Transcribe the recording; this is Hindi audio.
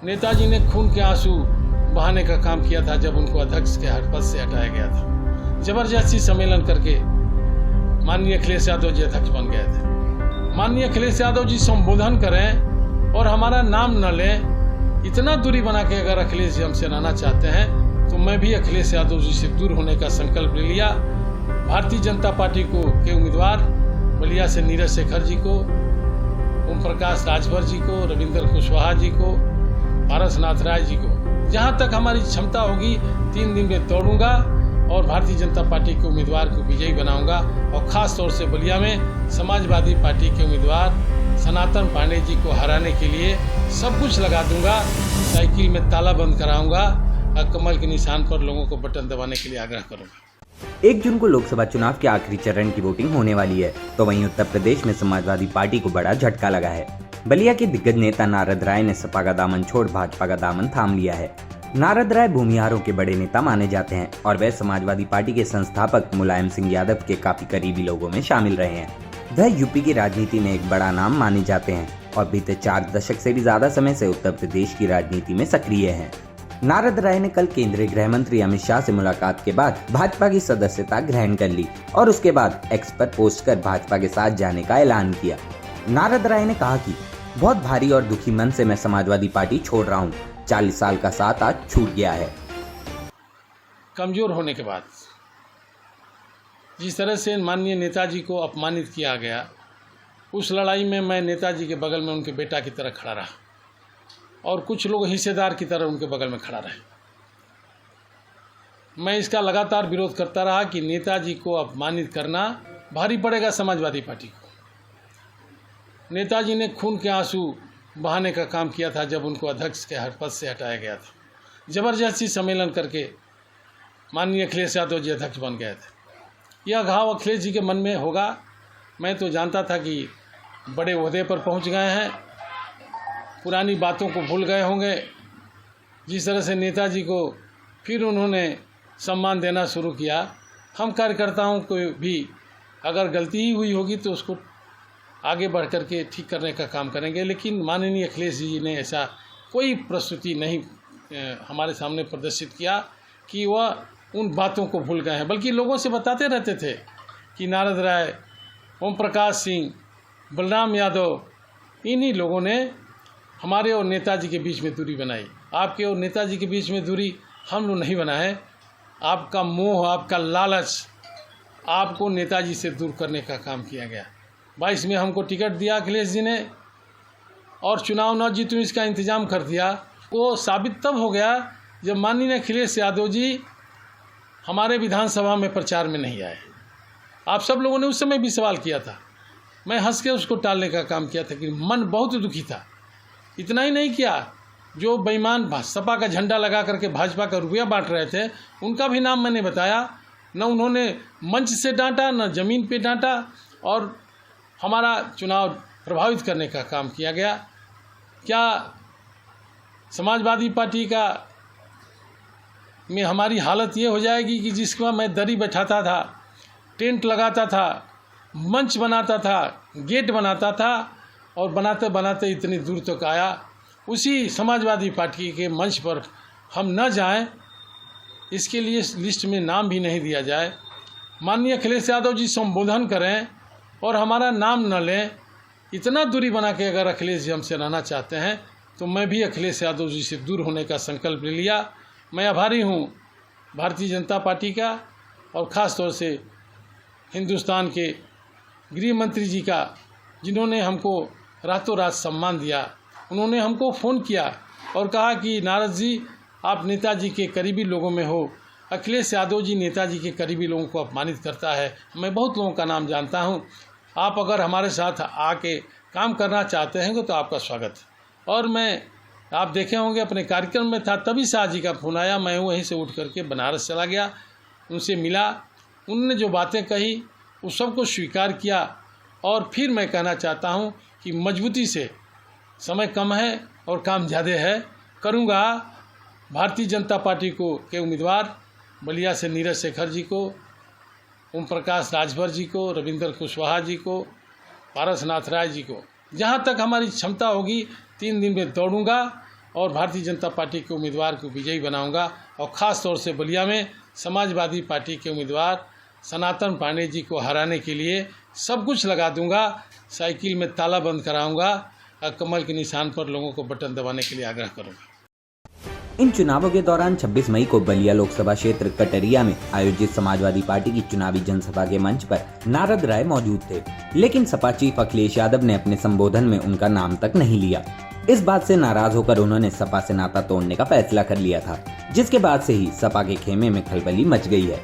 नेताजी ने खून के आंसू बहाने का काम किया था जब उनको अध्यक्ष के पद से हटाया गया था। जबरदस्ती सम्मेलन करके माननीय अखिलेश यादव जी अध्यक्ष बन गए थे। माननीय अखिलेश यादव जी संबोधन करें और हमारा नाम न लें, इतना दूरी बना के अगर अखिलेश जी हमसे रहना चाहते हैं तो मैं भी अखिलेश यादव जी से दूर होने का संकल्प ले लिया। भारतीय जनता पार्टी के उम्मीदवार बलिया से नीरज शेखर जी को, ओम प्रकाश राजभर जी को, रविंद्र कुशवाहा जी को, पारसनाथ राय जी को, जहां तक हमारी क्षमता होगी 3 दिन में दौड़ूंगा और भारतीय जनता पार्टी के उम्मीदवार को विजयी बनाऊंगा। और ख़ास तौर से बलिया में समाजवादी पार्टी के उम्मीदवार सनातन पांडे जी को हराने के लिए सब कुछ लगा दूंगा। साइकिल में ताला बंद कराऊंगा और कमल के निशान पर लोगों को बटन दबाने के लिए आग्रह करूंगा। 1 जून को लोकसभा चुनाव के आखिरी चरण की वोटिंग होने वाली है, तो वहीं उत्तर प्रदेश में समाजवादी पार्टी को बड़ा झटका लगा है। बलिया के दिग्गज नेता नारद राय ने सपा का दामन छोड़ भाजपा का दामन थाम लिया है। नारद राय भूमिहारों के बड़े नेता माने जाते हैं और वे समाजवादी पार्टी के संस्थापक मुलायम सिंह यादव के काफी करीबी लोगों में शामिल रहे हैं। वह यूपी की राजनीति में एक बड़ा नाम माने जाते हैं और बीते 4 दशक से भी ज्यादा समय से उत्तर प्रदेश की राजनीति में सक्रिय हैं। नारद राय ने कल केंद्रीय गृह मंत्री अमित शाह से मुलाकात के बाद भाजपा की सदस्यता ग्रहण कर ली और उसके बाद एक्स पर पोस्ट कर भाजपा के साथ जाने का ऐलान किया। नारद राय ने कहा कि बहुत भारी और दुखी मन से मैं समाजवादी पार्टी छोड़ रहा हूँ। 40 साल का साथ आज छूट गया है। कमजोर होने के बाद जिस तरह से माननीय नेताजी को अपमानित किया गया, उस लड़ाई में मैं नेताजी के बगल में उनके बेटा की तरह खड़ा रहा और कुछ लोग हिस्सेदार की तरह उनके बगल में खड़ा रहे। मैं इसका लगातार विरोध करता रहा कि नेताजी को अपमानित करना भारी पड़ेगा समाजवादी पार्टी को। नेताजी ने खून के आंसू बहाने का काम किया था जब उनको अध्यक्ष के पद से हटाया गया था। जबरदस्ती सम्मेलन करके माननीय अखिलेश यादव जी अध्यक्ष बन गए थे। यह घाव अखिलेश जी के मन में होगा। मैं तो जानता था कि बड़े ओहदे पर पहुंच गए हैं, पुरानी बातों को भूल गए होंगे। जिस तरह से नेताजी को फिर उन्होंने सम्मान देना शुरू किया। हम कार्यकर्ताओं को भी अगर गलती ही हुई होगी तो उसको आगे बढ़ कर के ठीक करने का काम करेंगे, लेकिन माननीय अखिलेश जी ने ऐसा कोई प्रस्तुति नहीं हमारे सामने प्रदर्शित किया कि वह उन बातों को भूल गए हैं, बल्कि लोगों से बताते रहते थे कि नारद राय, ओम प्रकाश सिंह, बलराम यादव, इन्हीं लोगों ने हमारे और नेताजी के बीच में दूरी बनाई। आपके और नेताजी के बीच में दूरी हम लोग नहीं बनाए। आपका मोह, आपका लालच, आपको नेताजी से दूर करने का काम किया गया। 22 में हमको टिकट दिया अखिलेश जी ने और चुनाव न जीतूँ इसका इंतज़ाम कर दिया। वो साबित तब हो गया जब माननीय अखिलेश यादव जी हमारे विधानसभा में प्रचार में नहीं आए। आप सब लोगों ने उस समय भी सवाल किया था। मैं हंस के उसको टालने का काम किया था कि मन बहुत दुखी था। इतना ही नहीं किया, जो बेईमान सपा का झंडा लगा करके भाजपा का रुपया बांट रहे थे उनका भी नाम मैंने बताया। न उन्होंने मंच से डांटा, न ज़मीन पे डांटा और हमारा चुनाव प्रभावित करने का काम किया गया। क्या समाजवादी पार्टी का में हमारी हालत ये हो जाएगी कि जिसका मैं दरी बैठाता था, टेंट लगाता था, मंच बनाता था, गेट बनाता था और बनाते बनाते इतनी दूर तक आया, उसी समाजवादी पार्टी के मंच पर हम न जाएं, इसके लिए लिस्ट में नाम भी नहीं दिया जाए। माननीय अखिलेश यादव जी संबोधन करें और हमारा नाम न लें, इतना दूरी बना के अगर अखिलेश जी हमसे रहना चाहते हैं तो मैं भी अखिलेश यादव जी से दूर होने का संकल्प ले लिया। मैं आभारी हूँ भारतीय जनता पार्टी का और ख़ास तौर से हिंदुस्तान के गृह मंत्री जी का, जिन्होंने हमको रातों रात सम्मान दिया। उन्होंने हमको फ़ोन किया और कहा कि नारद जी, आप नेताजी के करीबी लोगों में हो। अखिलेश यादव जी नेताजी के करीबी लोगों को अपमानित करता है। मैं बहुत लोगों का नाम जानता हूं। आप अगर हमारे साथ आके काम करना चाहते हैं तो आपका स्वागत है। और मैं, आप देखे होंगे अपने कार्यक्रम में था, तभी शाह जी का फ़ोन आया। मैं वहीं से उठ करके बनारस चला गया, उनसे मिला। उन्होंने जो बातें कही उस सबको स्वीकार किया। और फिर मैं कहना चाहता हूं कि मजबूती से, समय कम है और काम ज़्यादा है, करूँगा। भारतीय जनता पार्टी के उम्मीदवार बलिया से नीरज शेखर जी को, ओम प्रकाश राजभर जी को, रविंद्र कुशवाहा जी को, पारसनाथ राय जी को, जहाँ तक हमारी क्षमता होगी 3 दिन में दौड़ूंगा और भारतीय जनता पार्टी के उम्मीदवार को विजयी बनाऊंगा और ख़ास तौर से बलिया में समाजवादी पार्टी के उम्मीदवार सनातन पांडे जी को हराने के लिए सब कुछ लगा दूंगा। साइकिल में ताला बंद कराऊंगा और कमल के निशान पर लोगों को बटन दबाने के लिए आग्रह करूंगा। इन चुनावों के दौरान 26 मई को बलिया लोकसभा क्षेत्र कटरिया में आयोजित समाजवादी पार्टी की चुनावी जनसभा के मंच पर नारद राय मौजूद थे, लेकिन सपा चीफ अखिलेश यादव ने अपने संबोधन में उनका नाम तक नहीं लिया। इस बात से नाराज होकर उन्होंने सपा से नाता तोड़ने का फैसला कर लिया था, जिसके बाद से ही सपा के खेमे में खलबली मच गई है।